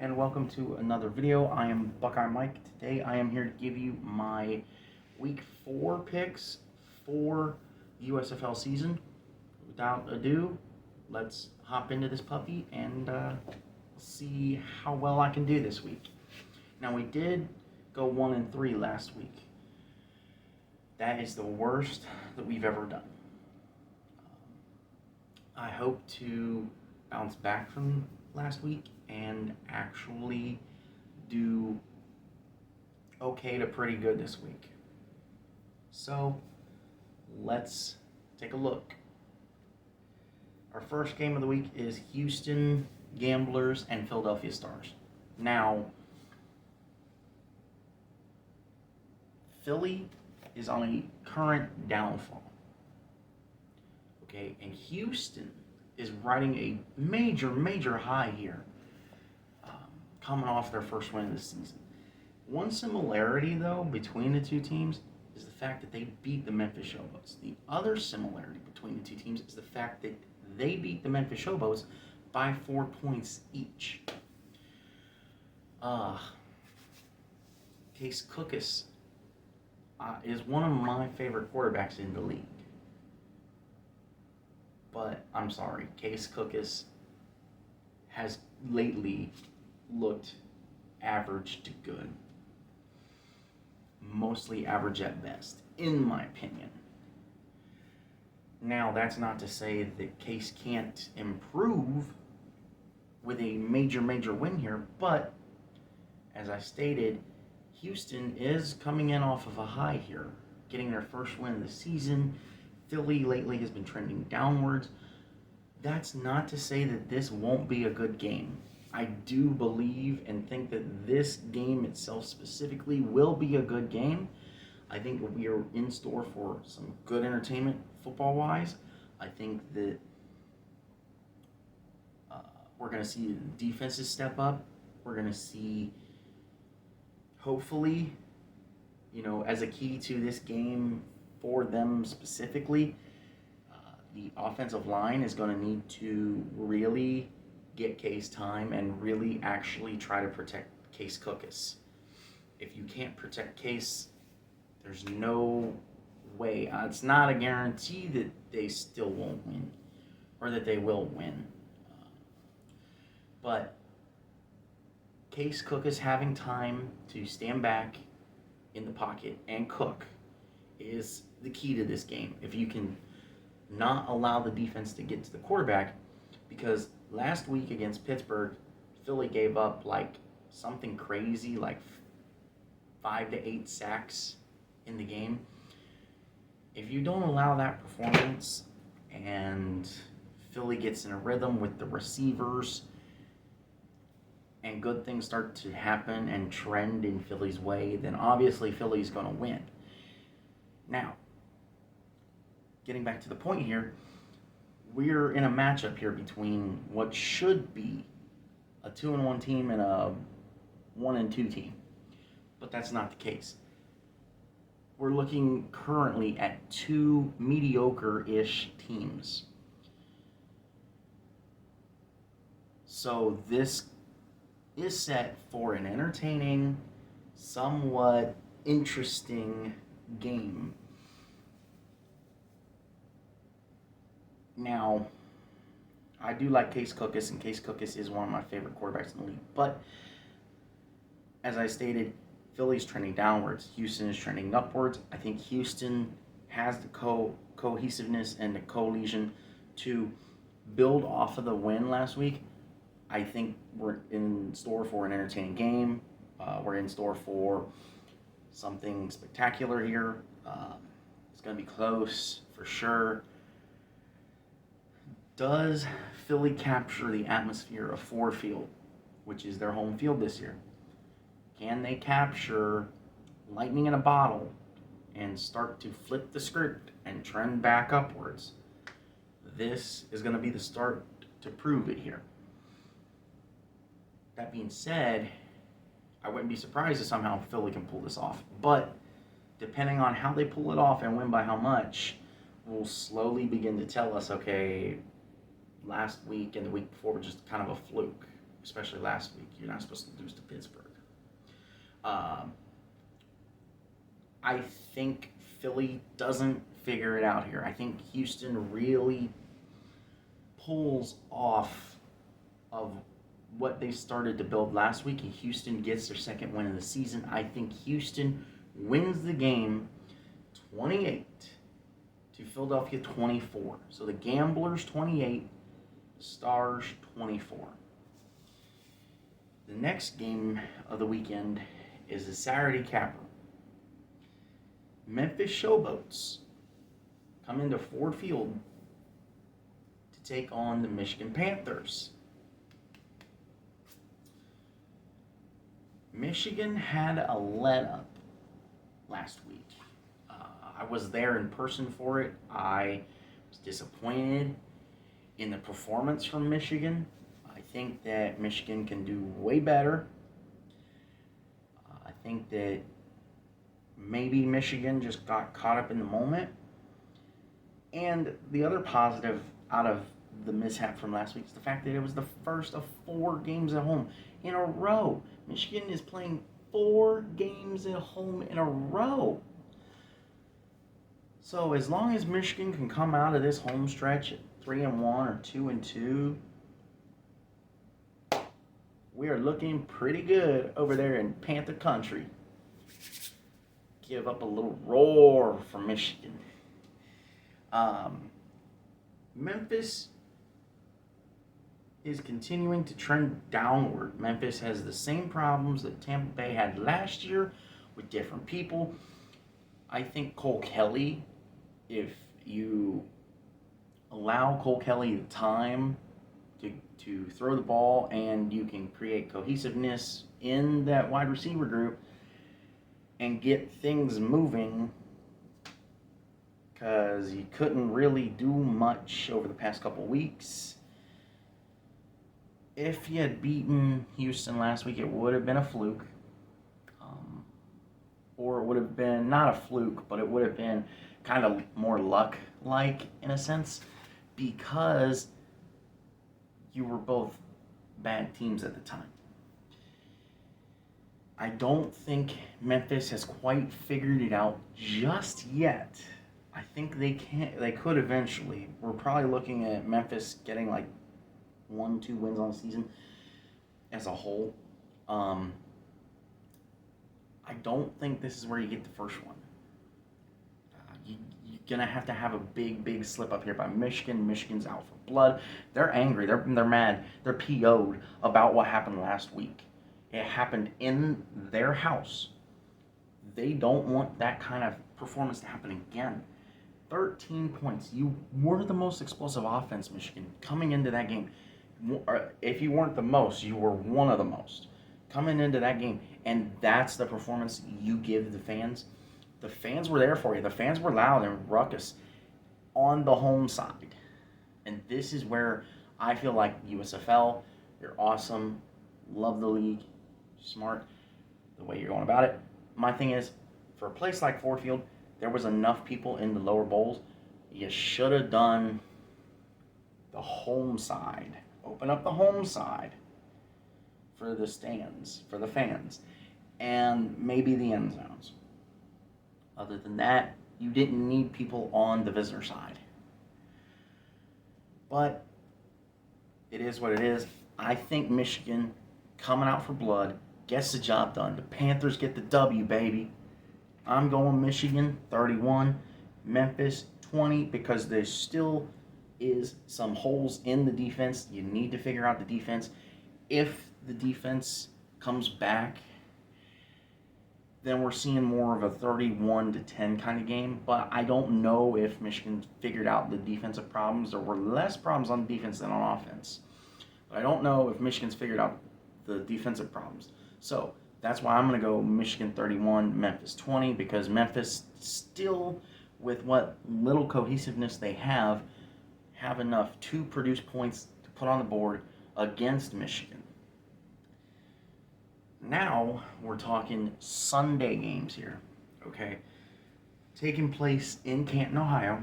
And welcome to another video. I am Buckeye Mike. Today I am here to give you my week 4 picks for the USFL season. Without ado, let's hop into this puppy and see how well I can do this week. Now, we did go 1-3 last week. That is the worst that we've ever done. I hope to bounce back from last week and actually do okay to pretty good this week. So let's take a look. Our first game of the week is Houston Gamblers and Philadelphia Stars. Now, Philly is on a current downfall. Okay, and Houston is riding a major high here, coming off their first win of the season. One similarity, though, between the two teams is the fact that they beat the Memphis Showboats. The other similarity between the two teams is the fact that they beat the Memphis Showboats by 4 points each. Case Cookus is one of my favorite quarterbacks in the league. But I'm sorry, Case Cookus has lately looked average to good. Mostly average at best, in my opinion. Now, that's not to say that Case can't improve with a major win here, but as I stated, Houston is coming in off of a high here, getting their first win of the season. Philly lately has been trending downwards. That's not to say that this won't be a good game. I do believe and think that this game itself specifically will be a good game. I think we are in store for some good entertainment football-wise. I think that we're going to see defenses step up. We're going to see, hopefully, as a key to this game, for them specifically, the offensive line is going to need to really get Case time and really actually try to protect Case Cookus. If you can't protect Case, there's no way. It's not a guarantee that they still won't win or that they will win. But Case Cookus having time to stand back in the pocket and cook is the key to this game. If you can not allow the defense to get to the quarterback, because last week against Pittsburgh, Philly gave up something crazy, 5 to 8 sacks in the game. If you don't allow that performance and Philly gets in a rhythm with the receivers and good things start to happen and trend in Philly's way, then obviously Philly's going to win. Now, getting back to the point here, we're in a matchup here between what should be a 2-1 team and a 1-2 team, but that's not the case. We're looking currently at 2 mediocre-ish teams. So this is set for an entertaining, somewhat interesting game. Now, I do like Case Cookus, and Case Cookus is one of my favorite quarterbacks in the league. But, as I stated, Philly's trending downwards. Houston is trending upwards. I think Houston has the cohesiveness and the cohesion to build off of the win last week. I think we're in store for an entertaining game. We're in store for something spectacular here. It's going to be close for sure. Does Philly capture the atmosphere of Ford Field, which is their home field this year? Can they capture lightning in a bottle and start to flip the script and trend back upwards? This is going to be the start to prove it here. That being said, I wouldn't be surprised if somehow Philly can pull this off. But depending on how they pull it off and win by how much, will slowly begin to tell us, okay, last week and the week before were just kind of a fluke. especially last week. You're not supposed to lose to Pittsburgh. I think Philly doesn't figure it out here. I think Houston really pulls off of what they started to build last week, and Houston gets their second win of the season. I think Houston wins the game 28 to Philadelphia 24. So the Gamblers 28, the Stars 24. The next game of the weekend is a Saturday capper. Memphis Showboats come into Ford Field to take on the Michigan Panthers. Michigan had a let-up last week. I was there in person for it. I was disappointed in the performance from Michigan. I think that Michigan can do way better. I think that maybe Michigan just got caught up in the moment. And the other positive out of the mishap from last week is the fact that it was the first of 4 games at home in a row. Michigan is playing 4 games at home in a row. So as long as Michigan can come out of this home stretch at 3-1 or 2-2, we are looking pretty good over there in Panther Country. Give up a little roar for Michigan. Memphis is continuing to trend downward. Memphis has the same problems that Tampa Bay had last year with different people. I think Cole Kelly, if you allow Cole Kelly the time to throw the ball and you can create cohesiveness in that wide receiver group and get things moving, because you couldn't really do much over the past couple weeks. If you had beaten Houston last week, it would have been a fluke. Or it would have been not a fluke, but it would have been kind of more luck-like in a sense, because you were both bad teams at the time. I don't think Memphis has quite figured it out just yet. I think they could eventually. We're probably looking at Memphis getting like 1-2 wins on the season as a whole. I don't think this is where you get the first one. You're going to have a big slip up here by Michigan. Michigan's out for blood. They're angry. They're mad. They're PO'd about what happened last week. It happened in their house. They don't want that kind of performance to happen again. 13 points. You were the most explosive offense, Michigan, coming into that game. If you weren't the most, you were one of the most coming into that game. And that's the performance you give the fans. The fans were there for you. The fans were loud and ruckus on the home side. And this is where I feel like USFL, you're awesome, love the league, smart, the way you're going about it. My thing is, for a place like Ford Field, there was enough people in the lower bowls. You should have done the home side. Open up the home side for the stands, for the fans, and maybe the end zones. Other than that, you didn't need people on the visitor side. But it is what it is. I think Michigan, coming out for blood, gets the job done. The Panthers get the W, baby. I'm going Michigan 31, Memphis 20, because there still is some holes in the defense. You need to figure out the defense. If the defense comes back, then we're seeing more of a 31-10 kind of game. But I don't know if Michigan figured out the defensive problems. There were less problems on defense than on offense. But I don't know if Michigan's figured out the defensive problems. So that's why I'm going to go Michigan 31, Memphis 20, because Memphis still, with what little cohesiveness they have enough to produce points to put on the board against Michigan. Now we're talking Sunday games here, okay? Taking place in Canton, Ohio.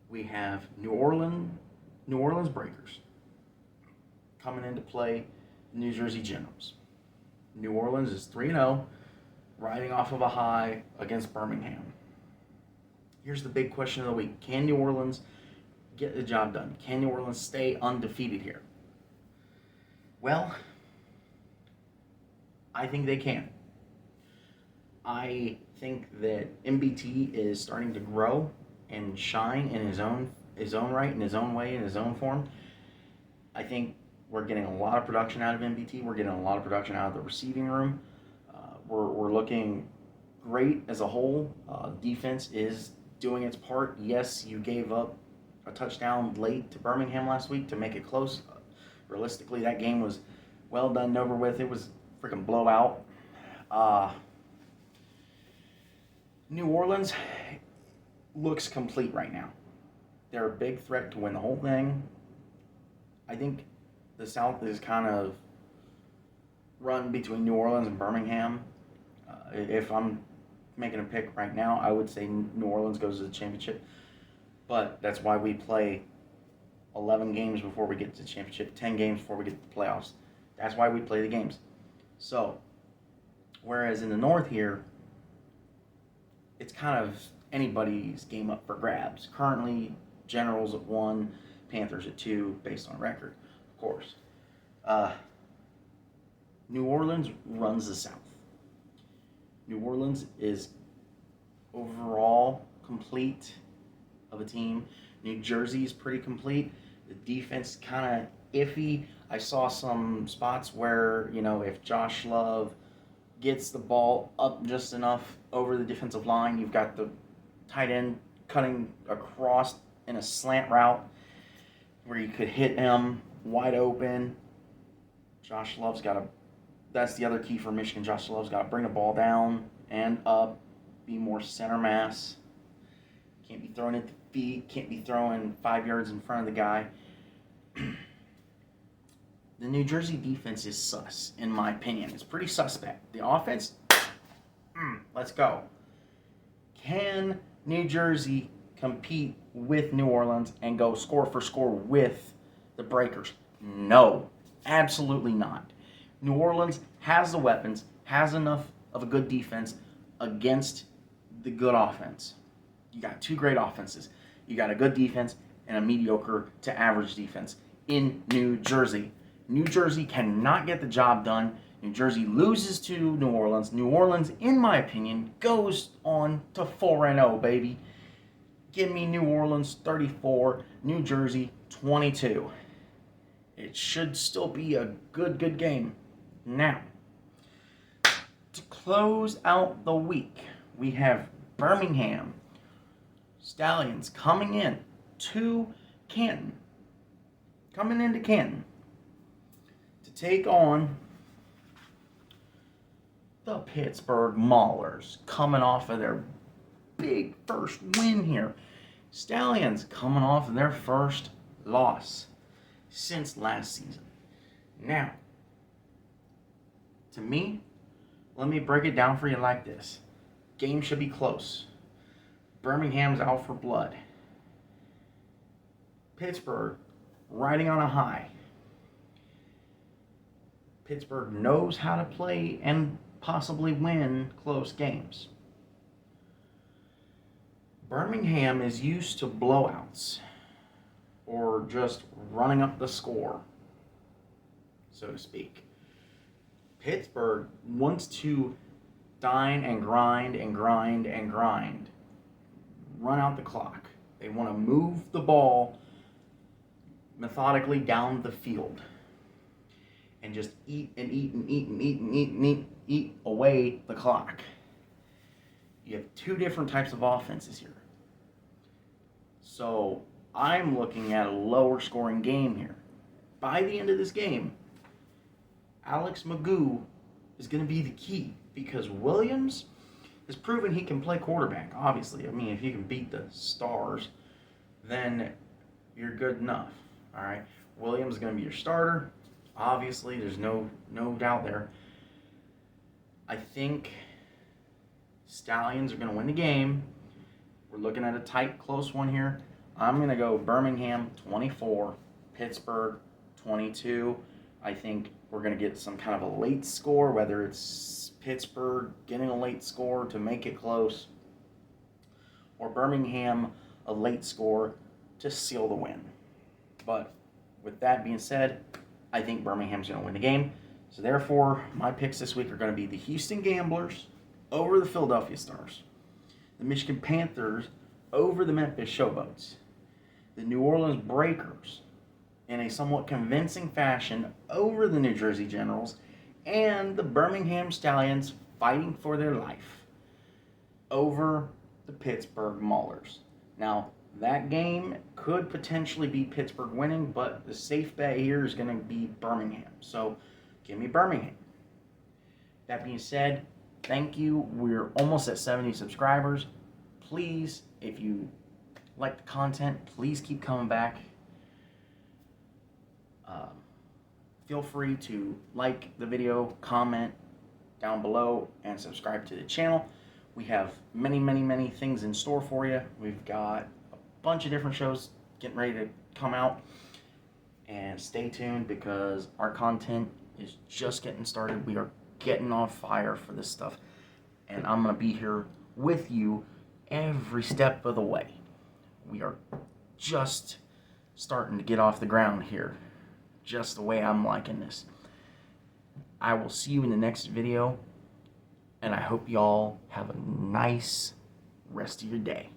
We have New Orleans Breakers coming into play New Jersey Generals. New Orleans is 3-0, riding off of a high against Birmingham. Here's the big question of the week. Can New Orleans get the job done? Can New Orleans stay undefeated here? Well, I think they can. I think that MBT is starting to grow and shine in his own right, in his own way, in his own form. I think we're getting a lot of production out of MBT. We're getting a lot of production out of the receiving room. We're looking great as a whole. Defense is doing its part. Yes, you gave up a touchdown late to Birmingham last week to make it close. Realistically, that game was well done and over with. It was a freaking blowout. New Orleans looks complete right now. They're a big threat to win the whole thing. I think the South is kind of run between New Orleans and Birmingham. If I'm making a pick right now, I would say New Orleans goes to the championship. But that's why we play 11 games before we get to the championship, 10 games before we get to the playoffs. That's why we play the games. So, whereas in the North here, it's kind of anybody's game up for grabs. Currently, Generals at 1, Panthers at 2, based on record, of course. New Orleans runs the South. New Orleans is overall complete of a team. New Jersey is pretty complete. The defense kind of iffy. I saw some spots where, if Josh Love gets the ball up just enough over the defensive line, you've got the tight end cutting across in a slant route where you could hit him wide open. Josh Love's got to, that's the other key for Michigan. Josh Love's got to bring the ball down and up, be more center mass. Can't be throwing at the feet, can't be throwing 5 yards in front of the guy. The New Jersey defense is sus, in my opinion. It's pretty suspect. The offense, let's go. Can New Jersey compete with New Orleans and go score for score with the Breakers? No, absolutely not. New Orleans has the weapons, has enough of a good defense against the good offense. You got two great offenses. You got a good defense and a mediocre to average defense in New Jersey. New Jersey cannot get the job done. New Jersey loses to New Orleans. New Orleans, in my opinion, goes on to 4-0, baby. Give me New Orleans 34, New Jersey 22. It should still be a good game. Now, to close out the week, we have Birmingham Stallions coming in to Canton. Coming into Canton to take on the Pittsburgh Maulers, coming off of their big first win here. Stallions coming off of their first loss since last season. Now, to me, let me break it down for you like this. Game should be close. Birmingham's out for blood. Pittsburgh riding on a high. Pittsburgh knows how to play and possibly win close games. Birmingham is used to blowouts or just running up the score, so to speak. Pittsburgh wants to dine and grind and grind and grind. Run out the clock. They want to move the ball methodically down the field and just eat and eat and eat and eat and eat and eat away the clock. You have two different types of offenses here. So I'm looking at a lower scoring game here. By the end of this game, Alex Magoo is going to be the key because Williams has proven he can play quarterback, obviously. I mean, if you can beat the stars, then you're good enough. All right, Williams is going to be your starter. Obviously, there's no doubt there. I think Stallions are going to win the game. We're looking at a tight, close one here. I'm going to go Birmingham 24, Pittsburgh 22. I think we're going to get some kind of a late score, whether it's Pittsburgh getting a late score to make it close, or Birmingham a late score to seal the win. But with that being said, I think Birmingham's going to win the game. So therefore, my picks this week are going to be the Houston Gamblers over the Philadelphia Stars, the Michigan Panthers over the Memphis Showboats, the New Orleans Breakers in a somewhat convincing fashion over the New Jersey Generals, and the Birmingham Stallions fighting for their life over the Pittsburgh Maulers. Now, that game could potentially be Pittsburgh winning, but the safe bet here is going to be Birmingham. So, give me Birmingham. That being said, thank you. We're almost at 70 subscribers. Please, if you like the content, please keep coming back. Feel free to like the video, comment down below, and subscribe to the channel. We have many, many, many things in store for you. We've got a bunch of different shows getting ready to come out. And stay tuned because our content is just getting started. We are getting on fire for this stuff. And I'm going to be here with you every step of the way. We are just starting to get off the ground here. Just the way I'm liking this. I will see you in the next video. And I hope y'all have a nice rest of your day.